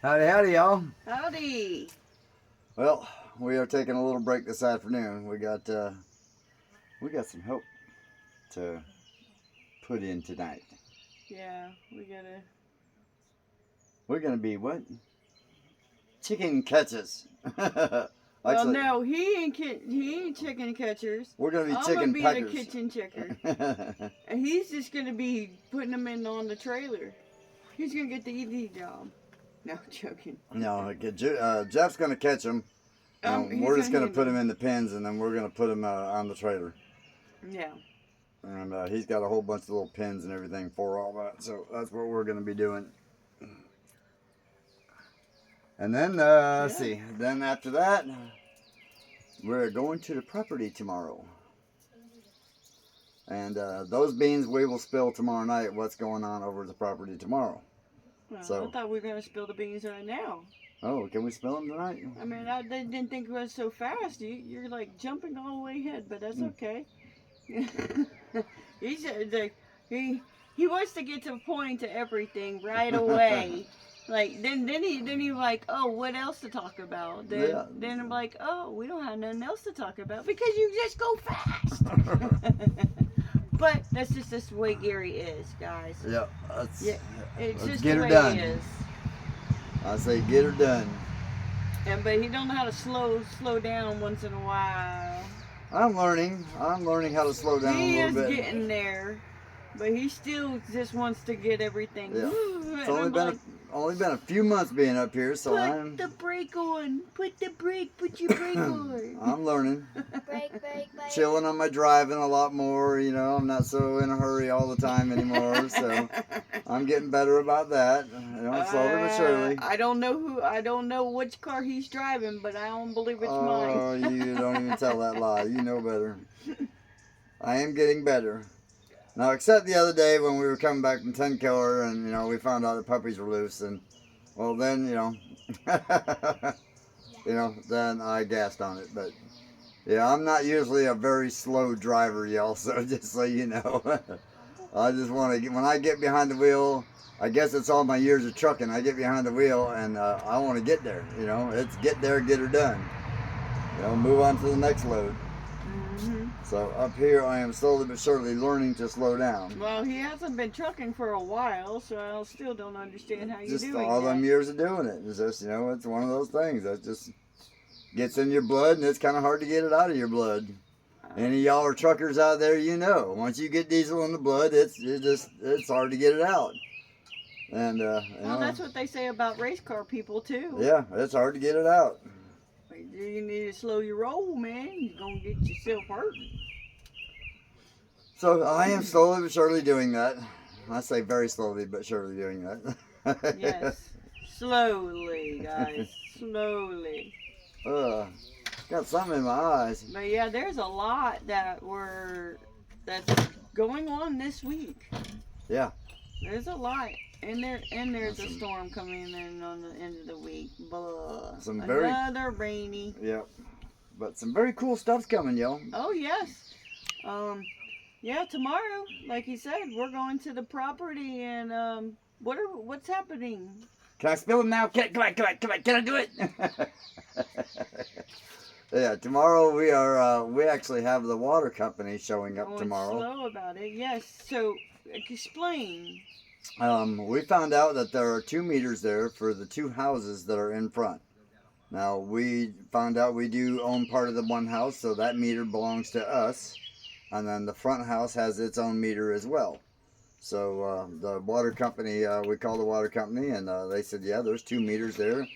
Howdy, howdy, y'all. Howdy. Well, we are taking a little break this afternoon. We got some help to put in tonight. Yeah, We're gonna be what? Chicken catchers. Well, no, he ain't chicken catchers. We're gonna be I'm chicken gonna be packers. the kitchen checker, and he's just gonna be putting them in on the trailer. He's gonna get the ED job. No, joking. No, Jeff's gonna catch them. We're just gonna put them in the pens, and then we're gonna put them on the trailer. Yeah. And he's got a whole bunch of little pins and everything for all that, so that's what we're gonna be doing. And then, let's see. Then after that, we're going to the property tomorrow. And those beans we will spill tomorrow night. What's going on over at the property tomorrow? Well, I thought we were going to spill the beans right now. Oh, can we spill them tonight? I mean, I didn't think it was so fast. You're like jumping all the way ahead, but that's okay. He wants to get to the point to everything right away. Like then he like, oh, what else to talk about? Then I'm like, oh, we don't have nothing else to talk about because you just go fast. But that's just the way Gary is, guys. Yeah, it's just get the her way done. he is. I say get her done. But he don't know how to slow down once in a while. I'm learning how to slow down a little bit. He is getting there, but he still just wants to get everything. Yeah. It's only been a few months being up here, so Put the brake on. Put your brake on. I'm learning. Brake. Chilling on my driving a lot more, I'm not so in a hurry all the time anymore, so I'm getting better about that, slowly but surely. I don't know which car he's driving, but I don't believe it's mine. Oh, you don't even tell that lie. You know better. I am getting better. Now, except the other day when we were coming back from 10 killer and, we found out the puppies were loose and, well, then, then I gassed on it. But, yeah, I'm not usually a very slow driver, y'all, so just so you know. I just want to, when I get behind the wheel, I guess it's all my years of trucking. I get behind the wheel and I want to get there, It's get there, get her done. Move on to the next load. So up here, I am slowly but surely learning to slow down. Well, he hasn't been trucking for a while, so I still don't understand how you're doing that. Just all them years of doing it. It's just, it's one of those things that just gets in your blood, and it's kind of hard to get it out of your blood. Any of y'all are truckers out there, once you get diesel in the blood, it's hard to get it out. And well, that's what they say about race car people too. Yeah, it's hard to get it out. You need to slow your roll, man. You're going to get yourself hurt. So I am slowly but surely doing that. I say very slowly but surely doing that. Yes. Slowly, guys. Slowly. Got something in my eyes. But yeah, there's a lot that's going on this week. Yeah. There's a lot. And there's a storm coming in on the end of the week. Blah. Another rainy. Yep. But some very cool stuff's coming, y'all. Oh yes. Yeah, tomorrow, like he said, we're going to the property and what's happening? Can I spill them now? Can I do it? Yeah, tomorrow we actually have the water company showing up tomorrow. Slow about it, yes. So explain. We found out that there are 2 meters there for the 2 houses that are in front. Now, we found out we do own part of the one house, so that meter belongs to us. And then the front house has its own meter as well. So the water company, we called the water company, and they said, yeah, there's 2 meters there.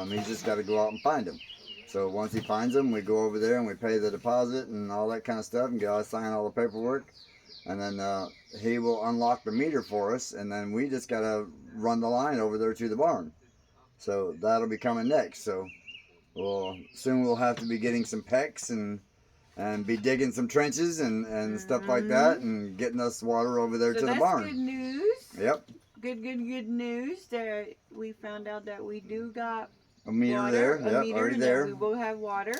He's just got to go out and find them. So once he finds them, we go over there and we pay the deposit and all that kind of stuff and sign all the paperwork. And then he will unlock the meter for us, and then we just got to run the line over there to the barn. So that'll be coming next. So soon we'll have to be getting some PEX and be digging some trenches and stuff like that and getting us water over there to the barn. That's good news. Yep. Good news that we found out that we do got a meter water, there. a Yep, meter already there. We will have water.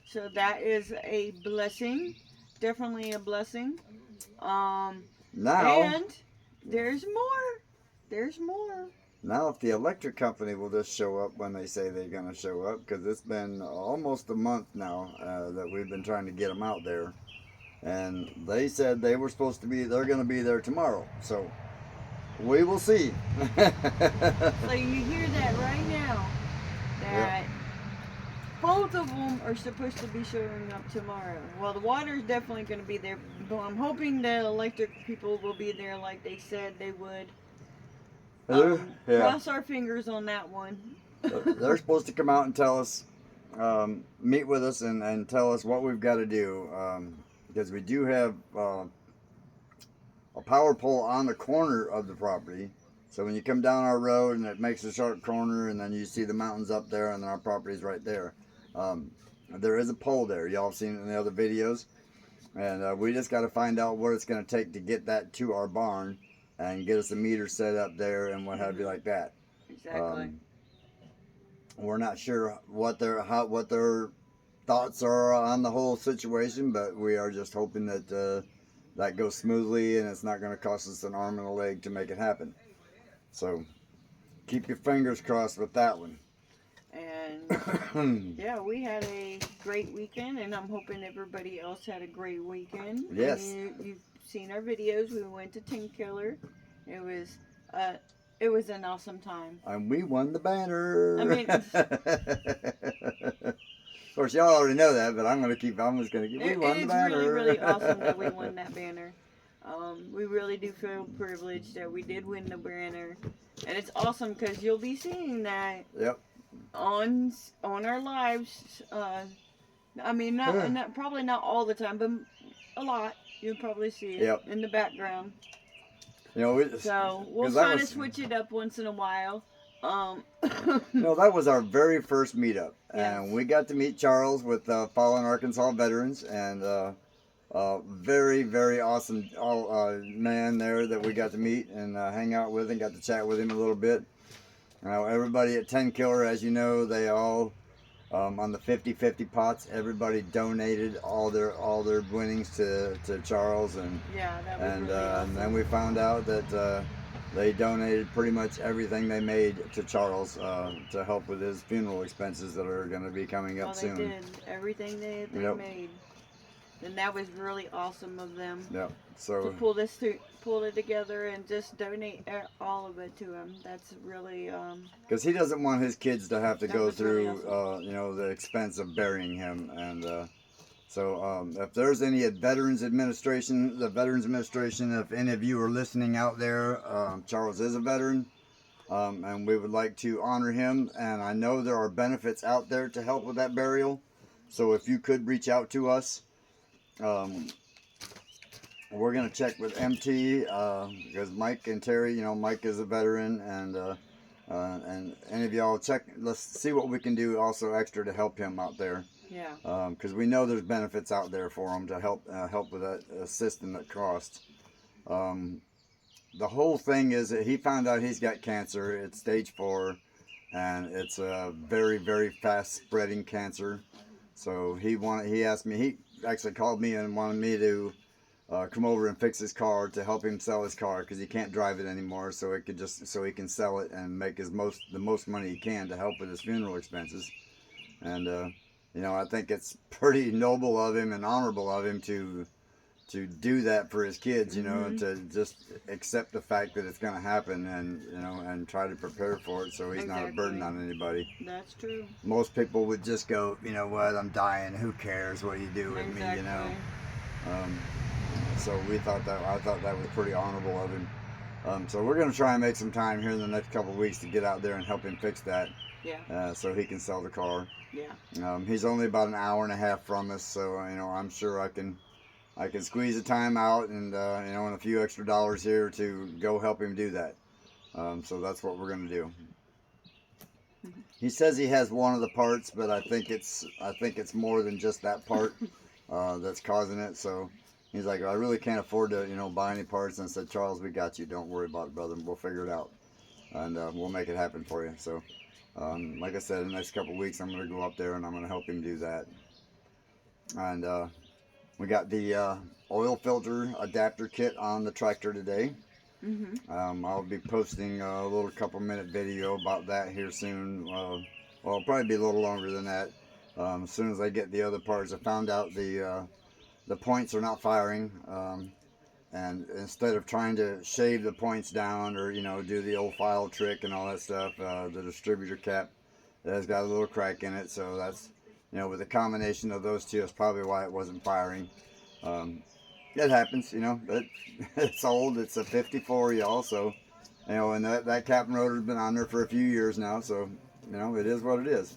So that is a blessing. Definitely a blessing. Now. And there's more. Now, if the electric company will just show up when they say they're going to show up, because it's been almost a month now that we've been trying to get them out there. And they said they were supposed to be, they're going to be there tomorrow. So, we will see. So you hear that right now, that both of them are supposed to be showing up tomorrow. Well, the water's definitely going to be there, but I'm hoping the electric people will be there like they said they would. Cross our fingers on that one. They're supposed to come out and tell us, meet with us and tell us what we've got to do. Because we do have a power pole on the corner of the property. So when you come down our road and it makes a sharp corner and then you see the mountains up there and then our property's right there. There is a pole there. Y'all have seen it in the other videos. And we just got to find out what it's going to take to get that to our barn and get us a meter set up there and what have you like that. Exactly. We're not sure what their thoughts are on the whole situation, but we are just hoping that that goes smoothly and it's not going to cost us an arm and a leg to make it happen. So keep your fingers crossed with that one. And yeah, we had a great weekend, and I'm hoping everybody else had a great weekend. Yes. You've seen our videos. We went to Tin Killer. It was an awesome time. And we won the banner. I mean, of course, y'all already know that, but I'm just going to keep. We won the banner. It's really, really awesome that we won that banner. We really do feel privileged that we did win the banner, and it's awesome because you'll be seeing that. Yep. On our lives. I mean, probably not all the time, but a lot. You'll probably see it in the background. You know, so we'll kind of switch it up once in a while. That was our very first meetup, and we got to meet Charles with Fallen Arkansas Veterans, and very, very awesome man there that we got to meet and hang out with and got to chat with him a little bit. Now, everybody at 10 Killer, as you know, they all on the 50-50 pots. Everybody donated all their winnings to Charles, and that was really awesome. And then we found out that they donated pretty much everything they made to Charles to help with his funeral expenses that are going to be coming up soon. They did everything they made, and that was really awesome of them. Yep. So to pull it together and just donate all of it to him. That's really because he doesn't want his kids to have to go through really the expense of burying him. And so if there's any Veterans Administration, if any of you are listening out there, Charles is a veteran, and we would like to honor him. And I know there are benefits out there to help with that burial, so if you could reach out to us. We're going to check with MT because Mike and Terry, Mike is a veteran, and any of y'all let's see what we can do also extra to help him out there. Yeah. Because we know there's benefits out there for him to help with that system that costs. The whole thing is that he found out he's got cancer. It's stage 4, and it's a very, very fast spreading cancer. So he asked me, he actually called me and wanted me to come over and fix his car to help him sell his car because he can't drive it anymore. So he can sell it and make the most money he can to help with his funeral expenses. And I think it's pretty noble of him and honorable of him to do that for his kids. And to just accept the fact that it's going to happen and try to prepare for it so he's not a burden on anybody. That's true. Most people would just go, you know what, I'm dying. Who cares what you do with me? So I thought that was pretty honorable of him. So we're going to try and make some time here in the next couple of weeks to get out there and help him fix that. Yeah. So he can sell the car. Yeah. He's only about an hour and a half from us, so I'm sure I can squeeze the time out and and a few extra dollars here to go help him do that. So that's what we're going to do. He says he has one of the parts, but I think it's more than just that part that's causing it. So he's like, I really can't afford to buy any parts. And I said, Charles, we got you. Don't worry about it, brother. We'll figure it out, and we'll make it happen for you. So like I said, in the next couple of weeks, I'm going to go up there and I'm going to help him do that. And we got the oil filter adapter kit on the tractor today. I'll be posting a little couple-minute video about that here soon. Well, it'll probably be a little longer than that. As soon as I get the other parts, I found out the points are not firing. And instead of trying to shave the points down or, do the old file trick and all that stuff, the distributor cap has got a little crack in it. So that's, with the combination of those two, that's probably why it wasn't firing. It happens, but it's old. It's a 54, y'all. So, and that cap and rotor's been on there for a few years now. So, it is what it is.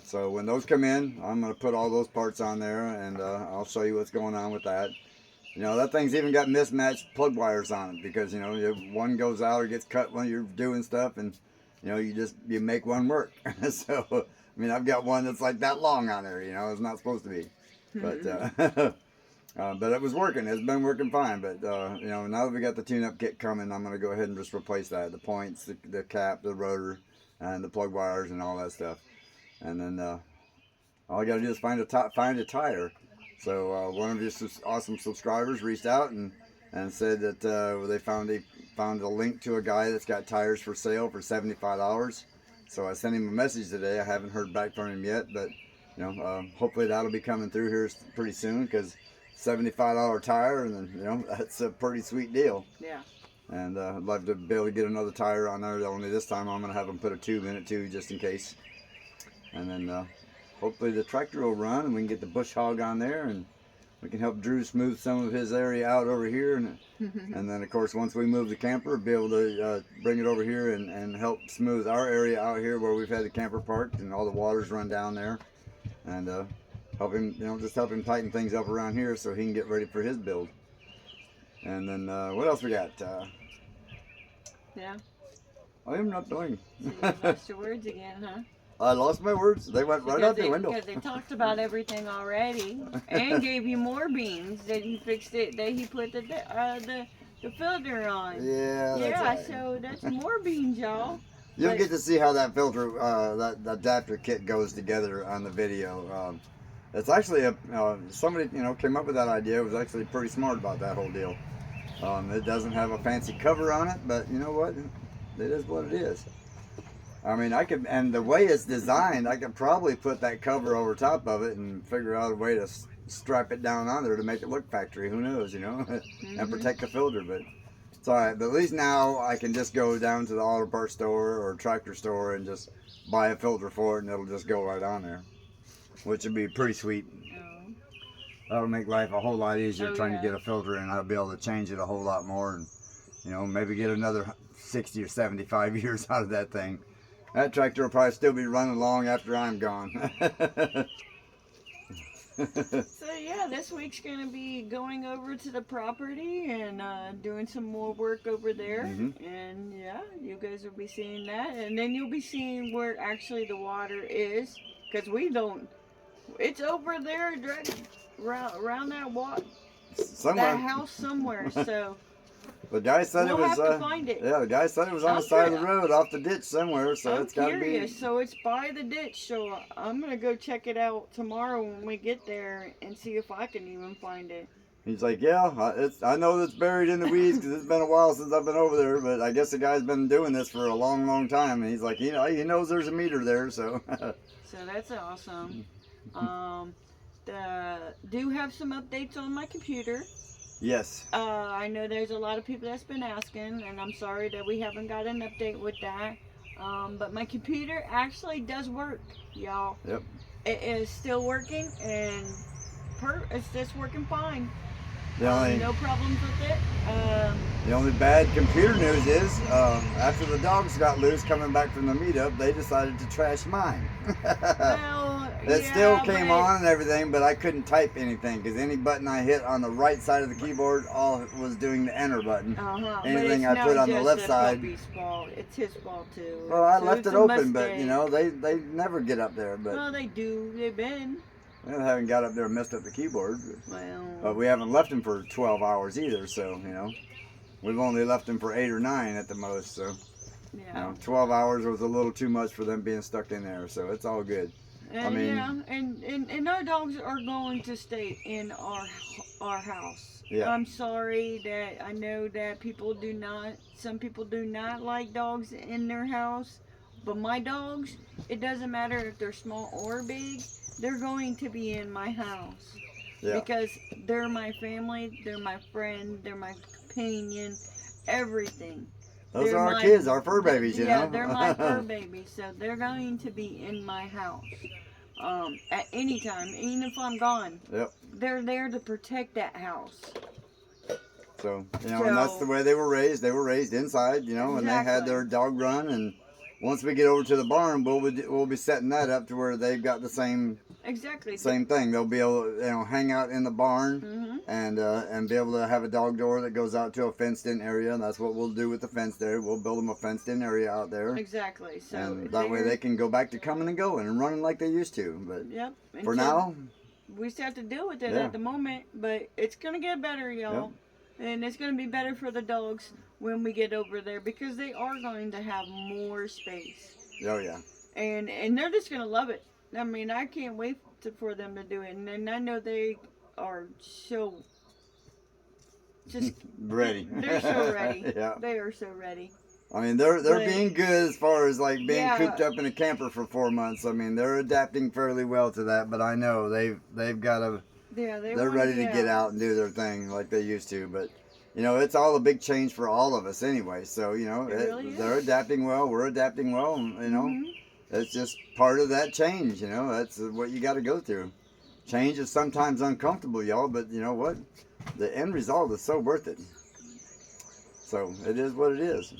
So when those come in, I'm going to put all those parts on there, and I'll show you what's going on with that. That thing's even got mismatched plug wires on it because, one goes out or gets cut when you're doing stuff, and, you make one work. So, I've got one that's like that long on there, it's not supposed to be. But, but it was working. It's been working fine. But, now that we got the tune-up kit coming, I'm going to go ahead and just replace that. The points, the cap, the rotor, and the plug wires and all that stuff. And then all I got to do is find a tire. So one of your awesome subscribers reached out and said that they found a link to a guy that's got tires for sale for $75. So I sent him a message today. I haven't heard back from him yet, but hopefully that'll be coming through here pretty soon because $75 tire, and then that's a pretty sweet deal. Yeah. And I'd love to be able to get another tire on there. Only this time I'm gonna have them put a tube in it too, just in case. And then hopefully the tractor will run and we can get the bush hog on there and we can help Drew smooth some of his area out over here. And then of course once we move the camper, be able to bring it over here and help smooth our area out here where we've had the camper parked and all the water's run down there. And help him, just help him tighten things up around here so he can get ready for his build. And then what else we got? Yeah. I am not doing. So you lost your words again, huh? I lost my words. They went right out the window. Because they talked about everything already and gave you more beans that he fixed it. That he put the filter on. Yeah. Yeah. Right. So that's more beans, y'all. You'll get to see how that filter, that adapter kit goes together on the video. It's actually somebody came up with that idea. Was actually pretty smart about that whole deal. It doesn't have a fancy cover on it, but you know what? It is what it is. And the way it's designed, I could probably put that cover over top of it and figure out a way to strap it down on there to make it look factory. Who knows, and protect the filter. But it's all right. But at least now I can just go down to the auto parts store or tractor store and just buy a filter for it, and it'll just go right on there, which would be pretty sweet. That'll make life a whole lot easier trying to get a filter, and I'll be able to change it a whole lot more, and maybe get another 60 or 75 years out of that thing. That tractor will probably still be running long after I'm gone. So yeah, this week's gonna be going over to the property and doing some more work over there. And yeah, you guys will be seeing that, and then you'll be seeing where actually the water is, because we don't. It's over there, around that that house somewhere. So. The guy said we'll it was. Have to find it. Yeah, the guy said it was on the side of the road, off the ditch somewhere. So it's got to be. So it's by the ditch. So I'm gonna go check it out tomorrow when we get there and see if I can even find it. He's like, yeah, I know it's buried in the weeds because it's been a while since I've been over there, but I guess the guy's been doing this for a long, long time, and he's like, he knows there's a meter there, so. So that's awesome. Do have some updates on my computer. Yes. I know there's a lot of people that's been asking, and I'm sorry that we haven't got an update with that. But my computer actually does work, y'all. Yep. It is still working, and it's just working fine. No problems with it. The only bad computer news is after the dogs got loose coming back from the meetup, they decided to trash mine. Well, it still came on and everything, but I couldn't type anything because any button I hit on the right side of the keyboard, all it was doing the enter button. Anything I put on the left side. It's his fault too. Well, I left it open, but they never get up there. But well, they do. They've been. Well, they haven't got up there and messed up the keyboard. Well. But we haven't left him for 12 hours either, so we've only left him for 8 or 9 at the most. So. Yeah. 12 hours was a little too much for them being stuck in there, so it's all good. And, and our dogs are going to stay in our house Yeah. I'm sorry that I know that some people do not like dogs in their house, but my dogs, it doesn't matter if they're small or big, they're going to be in my house. Yeah. Because they're my family, they're my friend, they're my companion, everything. Those They're are our my, kids, our fur babies, you yeah, know. they're my fur babies, so they're going to be in my house at any time, even if I'm gone. Yep. They're there to protect that house. So, you know, and that's the way they were raised. They were raised inside, you know, and they had their dog run. And once we get over to the barn, we'll be setting that up to where they've got the same thing. They'll be able to, you know, hang out in the barn and be able to have a dog door that goes out to a fenced-in area. And that's what we'll do with the fence there. We'll build them a fenced-in area out there. Exactly. So and that way they can go back to coming and going and running like they used to. But yep. For now, we still have to deal with it at the moment, but it's gonna get better, y'all. Yep. And it's going to be better for the dogs when we get over there because they are going to have more space. Oh, yeah. And they're just going to love it. I mean, I can't wait for them to do it. And I know they are so just ready. They're so ready. Yeah. They are so ready. I mean, they're being good as far as like being cooped up in a camper for 4 months. I mean, they're adapting fairly well to that, but I know they've got to... Yeah, they're ready to get out and do their thing like they used to. But, you know, it's all a big change for all of us anyway. So, you know, they're adapting well. We're adapting well. And, you know, it's just part of that change. You know, that's what you got to go through. Change is sometimes uncomfortable, y'all. But you know what? The end result is so worth it. So it is what it is.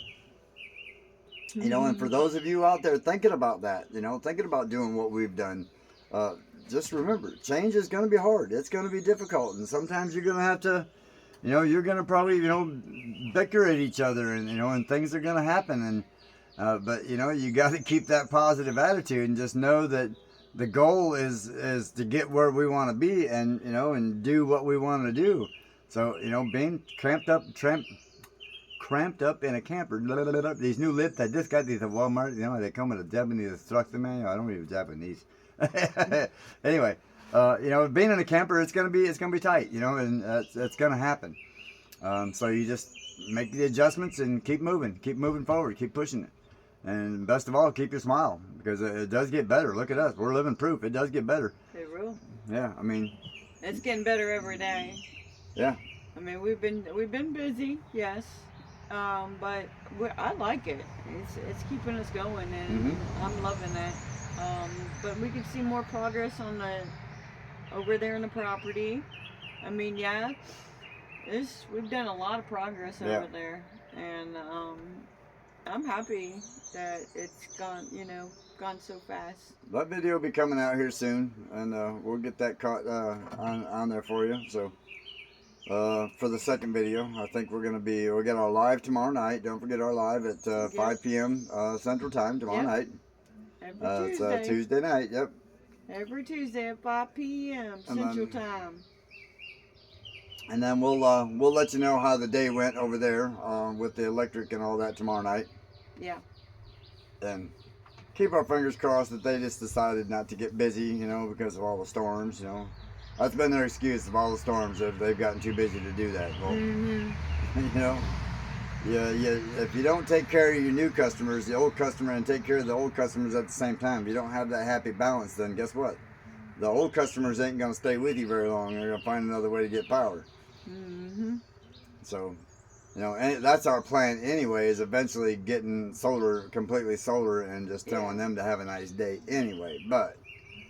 You know, and for those of you out there thinking about that, you know, thinking about doing what we've done, just remember, change is going to be hard. It's going to be difficult. And sometimes you're going to have to, you know, you're going to probably, you know, bicker at each other and, you know, and things are going to happen. And, but, you know, you got to keep that positive attitude and just know that the goal is to get where we want to be and, you know, and do what we want to do. So, you know, being cramped up in a camper, these new lips, I just got these at Walmart, you know, they come with a Japanese instruction manual. I don't read Japanese. Anyway, you know, being in a camper, it's gonna be tight, you know, and it's gonna happen. So you just make the adjustments and keep moving forward, keep pushing it, and best of all, keep your smile because it does get better. Look at us, we're living proof. It does get better. It will. Yeah, I mean, it's getting better every day. Yeah. I mean, we've been busy, yes, but I like it. It's keeping us going, and I'm loving that. But we can see more progress on over there in the property. I mean, yeah, we've done a lot of progress over there, and I'm happy that it's gone so fast. That video will be coming out here soon, and we'll get that caught on there for you. So for the second video, I think we'll get our live tomorrow night. Don't forget our live at 5 p.m. Central Time tomorrow night. Every Tuesday. It's Tuesday night, yep. Every Tuesday at 5 p.m. Central Time. And then we'll let you know how the day went over there with the electric and all that tomorrow night. Yeah. And keep our fingers crossed that they just decided not to get busy, you know, because of all the storms, you know. That's been their excuse of all the storms, if they've gotten too busy to do that. Well, you know. Yeah, if you don't take care of your new customers, the old customer, and take care of the old customers at the same time, if you don't have that happy balance, then guess what? The old customers ain't going to stay with you very long. They're going to find another way to get power. So, you know, and that's our plan anyway, is eventually getting completely solar, and just telling them to have a nice day anyway. But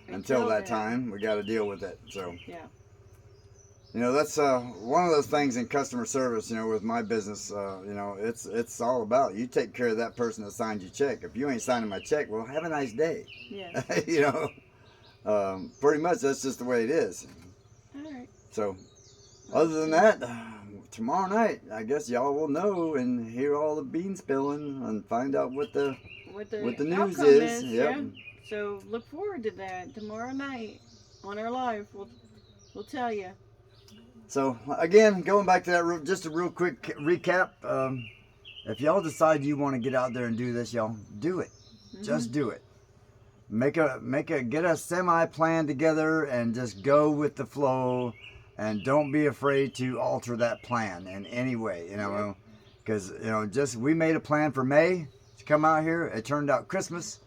until that time, we got to deal with it. So, yeah. You know, that's one of those things in customer service, you know, with my business, you know, it's all about, you take care of that person that signed your check. If you ain't signing my check, well, have a nice day. Yeah. You know, pretty much that's just the way it is. All right. So, other than that, tomorrow night, I guess y'all will know and hear all the bean spilling and find out what the news is. Yep. Yeah. So look forward to that tomorrow night on our live. We'll tell you. So, again, going back to that, just a real quick recap. If y'all decide you want to get out there and do this, y'all, do it. Just do it. Get a semi-plan together and just go with the flow And don't be afraid to alter that plan in any way, you know, because, you know, just we made a plan for May to come out here. It turned out Christmas.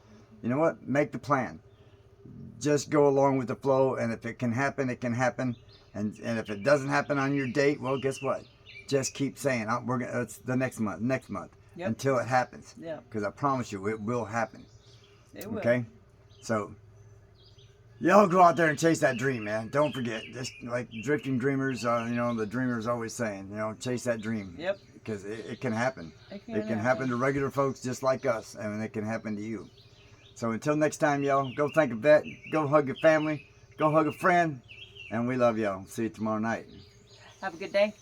You know what? Make the plan. Just go along with the flow, and if it can happen, it can happen. And if it doesn't happen on your date, well, guess what? Just keep saying, we're gonna, it's the next month, until it happens. Yeah. Because I promise you, it will happen. It will. Okay? So, y'all go out there and chase that dream, man. Don't forget, just like drifting dreamers, you know, the dreamers always saying, you know, chase that dream. Yep. Because it can happen. It can happen to regular folks just like us, and it can happen to you. So until next time, y'all, go thank a vet, go hug your family, go hug a friend, and we love y'all. See you tomorrow night. Have a good day.